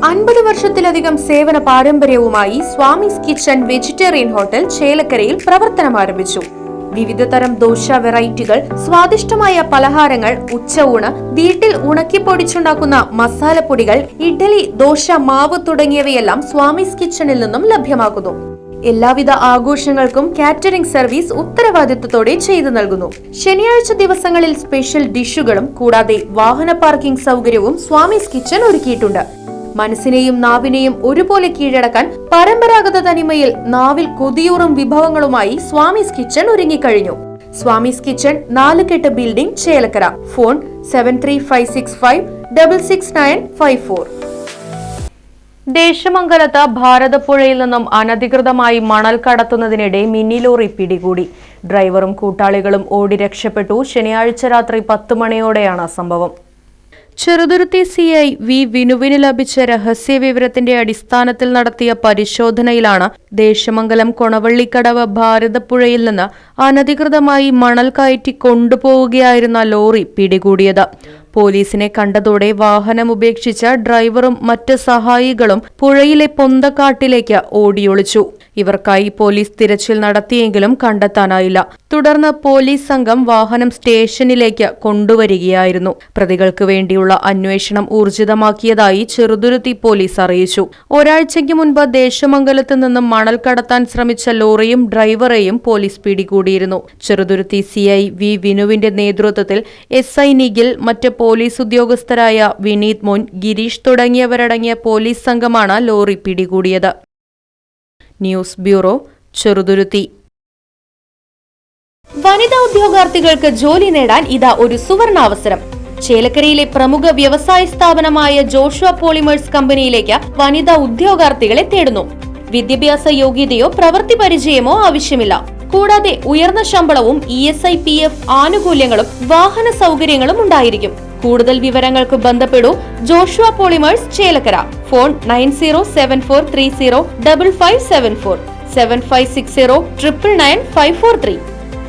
50 വർഷത്തിലധികം സേവന പാരമ്പര്യവുമായി സ്വാമീസ് കിച്ചൺ വെജിറ്റേറിയൻ ഹോട്ടൽ ചേലക്കരയിൽ പ്രവർത്തനം ആരംഭിച്ചു. വിവിധതരം ദോശ വെറൈറ്റികൾ, സ്വാദിഷ്ടമായ പലഹാരങ്ങൾ, ഉച്ചയൂണ്, വീട്ടിൽ ഉണക്കിപ്പൊടിച്ചുണ്ടാക്കുന്ന മസാലപ്പൊടികൾ, ഇഡ്ഡലി, ദോശ മാവ് തുടങ്ങിയവയെല്ലാം സ്വാമീസ് കിച്ചണിൽ നിന്നും ലഭ്യമാക്കുന്നു. എല്ലാവിധ ആഘോഷങ്ങൾക്കും കാറ്ററിംഗ് സർവീസ് ഉത്തരവാദിത്വത്തോടെ ചെയ്തു നൽകുന്നു. ശനിയാഴ്ച ദിവസങ്ങളിൽ സ്പെഷ്യൽ ഡിഷുകളും കൂടാതെ വാഹന പാർക്കിംഗ് സൗകര്യവും സ്വാമീസ് കിച്ചൺ ഒരുക്കിയിട്ടുണ്ട്. മനസ്സിനെയും നാവിനെയും ഒരുപോലെ കീഴടക്കാൻ പരമ്പരാഗത തനിമയിൽ നാവിൽ കൊതിയൂറും വിഭവങ്ങളുമായി സ്വാമീസ് കിച്ചൺ ഒരുങ്ങിക്കഴിഞ്ഞു. Swamy's kitchen 4 building, Chelakkara. Phone 7356566954. ദേശമംഗലത്ത് ഭാരതപ്പുഴയിൽ നിന്നും അനധികൃതമായി മണൽ കടത്തുന്നതിനിടെ മിനി ലോറി പിടികൂടി. ഡ്രൈവറും കൂട്ടാളികളും ഓടി രക്ഷപ്പെട്ടു. ശനിയാഴ്ച രാത്രി 10 മണിയോടെയാണ് സംഭവം. ചെറുതുരുത്തി CI വി വിനുവിന് ലഭിച്ച രഹസ്യ വിവരത്തിന്റെ അടിസ്ഥാനത്തിൽ നടത്തിയ പരിശോധനയിലാണ് ദേശമംഗലം കൊണവള്ളിക്കടവ് ഭാരതപ്പുഴയിൽ നിന്ന് അനധികൃതമായി മണൽ കയറ്റി കൊണ്ടുപോവുകയായിരുന്ന ലോറി പിടികൂടിയത്. പോലീസിനെ കണ്ടതോടെ വാഹനം ഉപേക്ഷിച്ച ഡ്രൈവറും മറ്റ് സഹായികളും പുഴയിലെ പൊന്തക്കാട്ടിലേക്ക് ഓടിയൊളിച്ചു. ഇവർക്കായി പോലീസ് തിരച്ചിൽ നടത്തിയെങ്കിലും കണ്ടെത്താനായില്ല. തുടർന്ന് പോലീസ് സംഘം വാഹനം സ്റ്റേഷനിലേക്ക് കൊണ്ടുവരികയായിരുന്നു. പ്രതികൾക്ക് വേണ്ടിയുള്ള അന്വേഷണം ഊർജിതമാക്കിയതായി ചെറുതുരുത്തി പോലീസ് അറിയിച്ചു. ഒരാഴ്ചയ്ക്ക് മുൻപ് ദേശമംഗലത്ത് നിന്നും മണൽ കടത്താൻ ശ്രമിച്ച ലോറിയും ഡ്രൈവറെയും പോലീസ് പിടികൂടിയിരുന്നു. ചെറുതുരുത്തി CI വി വിനുവിന്റെ നേതൃത്വത്തിൽ SI നിഖിൽ, മറ്റ് പോലീസ് ഉദ്യോഗസ്ഥരായ വിനീത് മോൻ, ഗിരീഷ് തുടങ്ങിയവരടങ്ങിയ പോലീസ് സംഘമാണ് ലോറി പിടികൂടിയത്. News bureau, Cheruthuruthy. വനിതാ ഉദ്യോഗാർത്ഥികൾക്ക് ജോലി നേടാൻ ഇതാ ഒരു സുവർണാവസരം. ചേലക്കരയിലെ പ്രമുഖ വ്യവസായ സ്ഥാപനമായ ജോഷുവ പോളിമേഴ്സ് കമ്പനിയിലേക്ക് വനിതാ ഉദ്യോഗാർത്ഥികളെ തേടുന്നു. വിദ്യാഭ്യാസ യോഗ്യതയോ പ്രവൃത്തി പരിചയമോ ആവശ്യമില്ല. കൂടാതെ ഉയർന്ന ശമ്പളവും ESI PF ആനുകൂല്യങ്ങളും വാഹന സൗകര്യങ്ങളും ഉണ്ടായിരിക്കും. കൂടുതൽ വിവരങ്ങൾക്ക് ബന്ധപ്പെടൂ ജോഷുവ പോളിമേഴ്സ്, ചേലക്കര. ഫോൺ 9074305574, 7560 999 543.